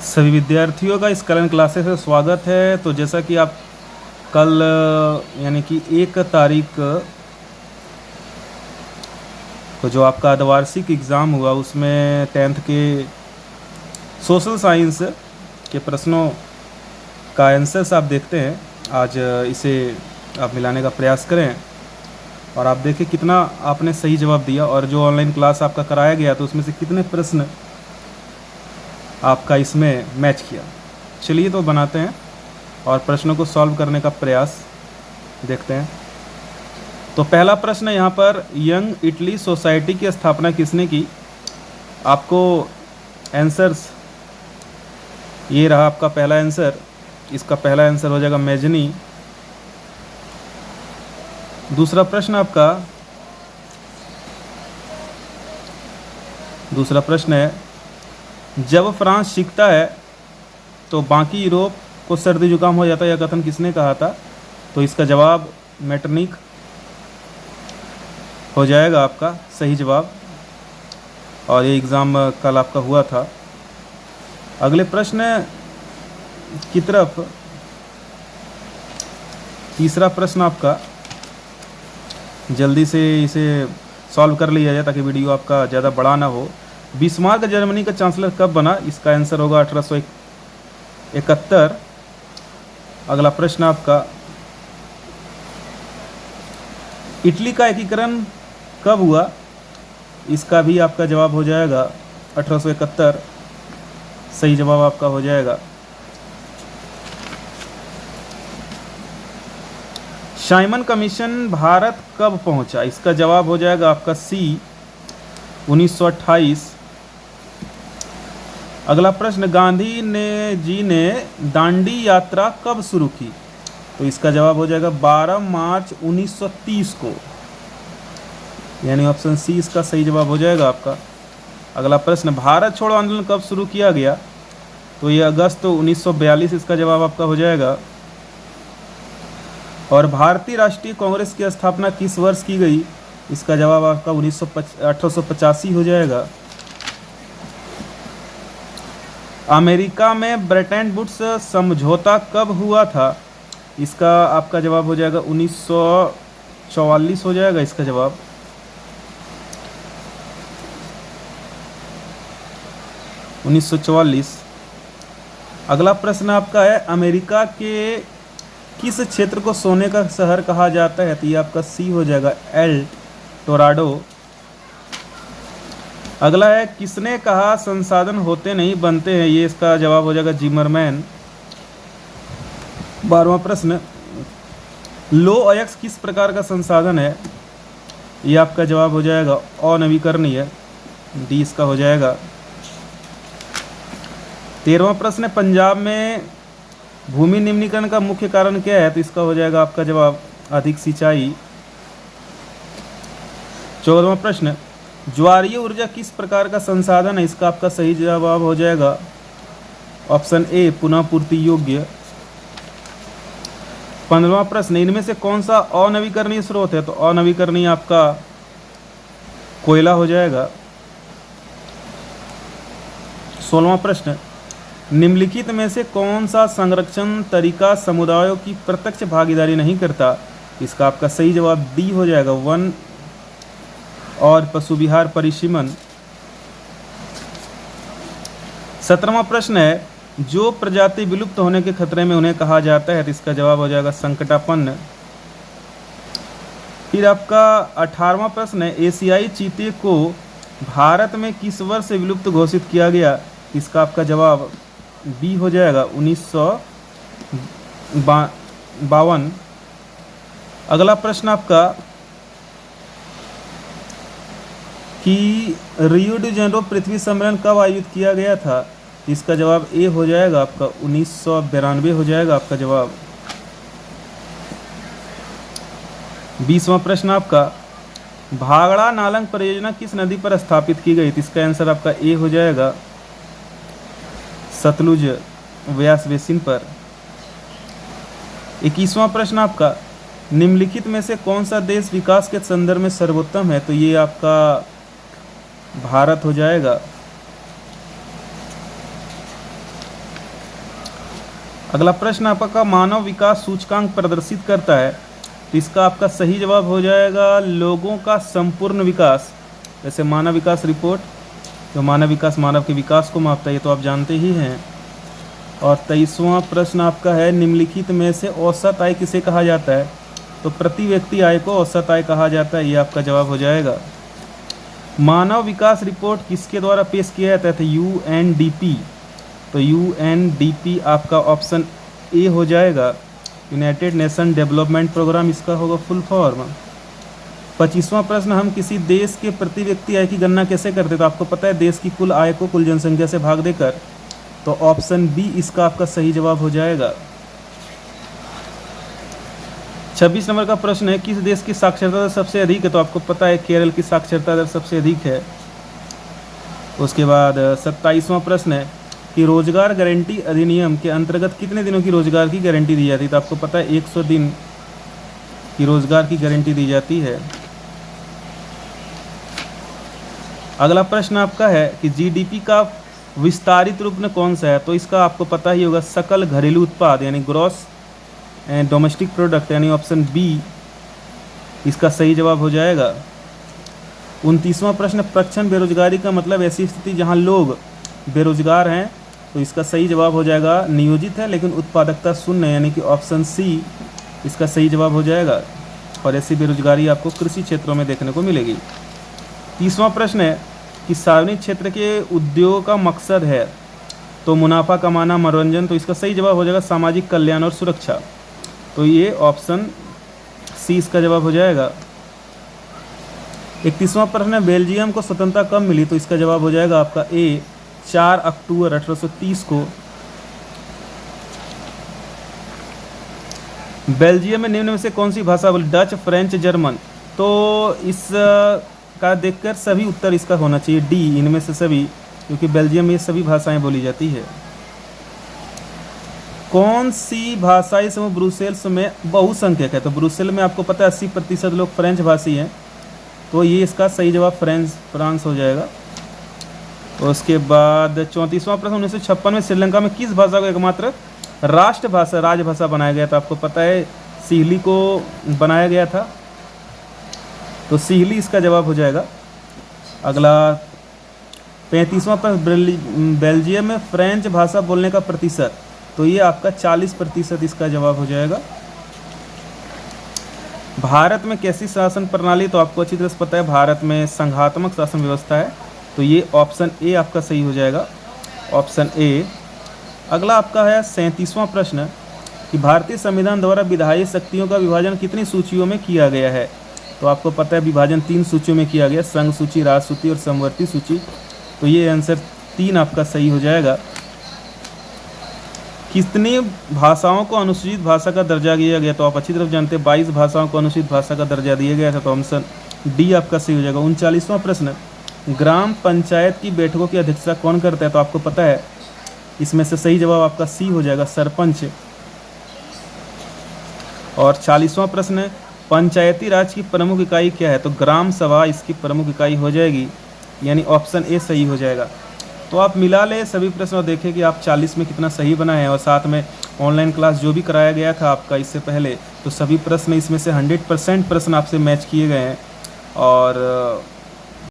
सभी विद्यार्थियों का स्कलन क्लासेस में स्वागत है। तो जैसा कि आप कल यानी कि 1 तारीख को जो आपका अर्धवार्षिक एग्ज़ाम हुआ उसमें 10th के सोशल साइंस के प्रश्नों का आंसर्स आप देखते हैं। आज इसे आप मिलाने का प्रयास करें और आप देखें कितना आपने सही जवाब दिया और जो ऑनलाइन क्लास आपका कराया गया तो उसमें से कितने प्रश्न आपका इसमें मैच किया। चलिए तो बनाते हैं और प्रश्नों को सॉल्व करने का प्रयास देखते हैं। तो पहला प्रश्न यहाँ पर, यंग इटली सोसाइटी की स्थापना किसने की? आपको आंसर्स ये रहा आपका पहला आंसर। इसका पहला आंसर हो जाएगा मेजनी। दूसरा प्रश्न आपका, दूसरा प्रश्न है, जब फ्रांस सीखता है तो बाकी यूरोप को सर्दी जुकाम हो जाता है, यह कथन किसने कहा था? तो इसका जवाब मेटरनिख हो जाएगा आपका सही जवाब, और ये एग्ज़ाम कल आपका हुआ था। अगले प्रश्न की तरफ, तीसरा प्रश्न आपका, जल्दी से इसे सॉल्व कर लिया जाए ताकि वीडियो आपका ज़्यादा बड़ा ना हो। बिस्मार्क जर्मनी का चांसलर कब बना? इसका आंसर होगा 1871। अगला प्रश्न आपका, इटली का एकीकरण कब हुआ? इसका भी आपका जवाब हो जाएगा 1871। सही जवाब आपका हो जाएगा। साइमन कमीशन भारत कब पहुंचा? इसका जवाब हो जाएगा आपका सी, 1928। अगला प्रश्न, गांधी जी ने दांडी यात्रा कब शुरू की? तो इसका जवाब हो जाएगा 12 मार्च 1930 को, यानी ऑप्शन सी इसका सही जवाब हो जाएगा आपका। अगला प्रश्न, भारत छोड़ो आंदोलन कब शुरू किया गया? तो ये अगस्त 1942 इसका जवाब आपका हो जाएगा। और भारतीय राष्ट्रीय कांग्रेस की स्थापना किस वर्ष की गई? इसका जवाब आपका 1885 हो जाएगा। अमेरिका में ब्रेटन वुड्स समझौता कब हुआ था? इसका आपका जवाब हो जाएगा 1944 हो जाएगा इसका जवाब। (1944) अगला प्रश्न आपका है, अमेरिका के किस क्षेत्र को सोने का शहर कहा जाता है? तो ये आपका सी हो जाएगा, एल टोराडो। अगला है, किसने कहा संसाधन होते नहीं बनते हैं? ये इसका जवाब हो जाएगा जिमरमैन। 12वां प्रश्न, लो अयस्क किस प्रकार का संसाधन है? ये आपका जवाब हो जाएगा अनवीकरणीय, डी इसका हो जाएगा। 13वां प्रश्न, पंजाब में भूमि निम्नीकरण का मुख्य कारण क्या है? तो इसका हो जाएगा आपका जवाब अधिक सिंचाई। 14वां प्रश्न, ज्वारीय ऊर्जा किस प्रकार का संसाधन है? इसका आपका सही जवाब हो जाएगा ऑप्शन ए, पुनः पूर्ति योग्य। 15वां प्रश्न, इनमें से कौन सा अनवीकरणीय स्रोत है? तो अनवीकरणीय आपका कोयला हो जाएगा। 16वां प्रश्न, निम्नलिखित में से कौन सा संरक्षण तरीका समुदायों की प्रत्यक्ष भागीदारी नहीं करता? इसका आपका सही जवाब डी हो जाएगा, वन और पशु विहार परिसीमन। 17वां प्रश्न है, जो प्रजाति विलुप्त होने के खतरे में उन्हें कहा जाता है? तो इसका जवाब हो जाएगा संकटापन्न। फिर आपका 18वां प्रश्न है, एशियाई चीते को भारत में किस वर्ष से विलुप्त घोषित किया गया? इसका आपका जवाब बी हो जाएगा 1952। अगला प्रश्न आपका, कि रियो डी जेनेरो पृथ्वी सम्मेलन कब आयोजित किया गया था? इसका जवाब ए हो जाएगा आपका 1992 हो जाएगा आपका जवाब। 20वां प्रश्न आपका, भागड़ा नालंग परियोजना किस नदी पर स्थापित की गई? इसका आंसर आपका ए हो जाएगा सतलुज व्यास बेसिन पर। 21वां प्रश्न आपका, निम्नलिखित में से कौन सा देश विकास के संदर्भ में सर्वोत्तम है? तो ये आपका भारत हो जाएगा। अगला प्रश्न आपका मानव विकास सूचकांक प्रदर्शित करता है, तो इसका आपका सही जवाब हो जाएगा लोगों का संपूर्ण विकास। जैसे मानव विकास रिपोर्ट, तो मानव विकास मानव के विकास को मापता है, ये तो आप जानते ही हैं। और 23वां प्रश्न आपका है, निम्नलिखित में से औसत आय किसे कहा जाता है? तो प्रति व्यक्ति आय को औसत आय कहा जाता है, ये आपका जवाब हो जाएगा। मानव विकास रिपोर्ट किसके द्वारा पेश किया जाता है? यूएनडीपी, तो यूएनडीपी आपका ऑप्शन ए हो जाएगा, यूनाइटेड नेशन डेवलपमेंट प्रोग्राम इसका होगा फुल फॉर्म। 25वां प्रश्न, हम किसी देश के प्रति व्यक्ति आय की गणना कैसे करते हैं? तो आपको पता है देश की कुल आय को कुल जनसंख्या से भाग देकर, तो ऑप्शन बी इसका आपका सही जवाब हो जाएगा। 26 नंबर का प्रश्न है, किस देश की साक्षरता दर सबसे अधिक है? तो आपको पता है केरल की साक्षरता दर सबसे अधिक है। उसके बाद 27वां प्रश्न है कि रोजगार गारंटी अधिनियम के अंतर्गत कितने दिनों की रोजगार की गारंटी दी जाती है? तो आपको पता है 100 दिन की रोजगार की गारंटी दी जाती है। अगला प्रश्न आपका है कि जीडीपी का विस्तारित रूप में कौन सा है? तो इसका आपको पता ही होगा सकल घरेलू उत्पाद यानी ग्रॉस डोमेस्टिक प्रोडक्ट, यानी ऑप्शन बी इसका सही जवाब हो जाएगा। 29वां प्रश्न, प्रच्छन्न बेरोजगारी का मतलब ऐसी स्थिति जहां लोग बेरोजगार हैं, तो इसका सही जवाब हो जाएगा नियोजित है लेकिन उत्पादकता शून्य, यानी कि ऑप्शन सी इसका सही जवाब हो जाएगा। और ऐसी बेरोजगारी आपको कृषि क्षेत्रों में देखने को मिलेगी। 30वां प्रश्न है कि सार्वजनिक क्षेत्र के उद्योग का मकसद है, तो मुनाफा कमाना, मनोरंजन, तो इसका सही जवाब हो जाएगा सामाजिक कल्याण और सुरक्षा, तो ये ऑप्शन सी इसका जवाब हो जाएगा। 31वां प्रश्न है, बेल्जियम को स्वतंत्रता कब मिली? तो इसका जवाब हो जाएगा आपका ए 4 अक्टूबर 1830 को। बेल्जियम में निम्न में से कौन सी भाषा बोली? डच, फ्रेंच, जर्मन, तो इस का देखकर सभी उत्तर इसका होना चाहिए डी, इनमें से सभी, क्योंकि बेल्जियम में ये सभी भाषाएं बोली जाती है। कौन सी भाषाई समूह ब्रुसेल्स में बहुसंख्यक है? तो ब्रुसेल में आपको पता है 80% लोग फ्रेंच भाषी हैं, तो ये इसका सही जवाब फ्रांस हो जाएगा। तो उसके बाद 34वां प्रश्न, 1956 में श्रीलंका में किस भाषा को एकमात्र राष्ट्रभाषा राजभाषा बनाया गया था? आपको पता है सिहली को बनाया गया था, तो सिहली इसका जवाब हो जाएगा। अगला 35वां प्रश्न, बेल्जियम में फ्रेंच भाषा बोलने का प्रतिशत, तो ये आपका 40% इसका जवाब हो जाएगा। भारत में कैसी शासन प्रणाली? तो आपको अच्छी तरह से पता है भारत में संघात्मक शासन व्यवस्था है, तो ये ऑप्शन ए आपका सही हो जाएगा, ऑप्शन ए। अगला आपका है 37वां प्रश्न कि भारतीय संविधान द्वारा विधायी शक्तियों का विभाजन कितनी सूचियों में किया गया है? तो आपको पता है विभाजन 3 सूचियों में किया गया, संघ सूची, राज सूची और समवर्ती सूची, तो ये आंसर 3 आपका सही हो जाएगा। कितनी भाषाओं को अनुसूचित भाषा का दर्जा दिया गया? तो आप अच्छी तरह जानते हैं 22 भाषाओं को अनुसूचित भाषा का दर्जा दिया गया था, तो ऑप्शन डी आपका सही हो जाएगा। 39वां प्रश्न, ग्राम पंचायत की बैठकों की अध्यक्षता कौन करता है? तो आपको पता है इसमें से सही जवाब आपका सी हो जाएगा, सरपंच। और 40वां प्रश्न, पंचायती राज की प्रमुख इकाई क्या है? तो ग्राम सभा इसकी प्रमुख इकाई हो जाएगी, यानी ऑप्शन ए सही हो जाएगा। तो आप मिला ले सभी प्रश्न और देखें कि आप 40 में कितना सही बनाए हैं, और साथ में ऑनलाइन क्लास जो भी कराया गया था आपका इससे पहले, तो सभी प्रश्न इसमें से 100% प्रश्न आपसे मैच किए गए हैं। और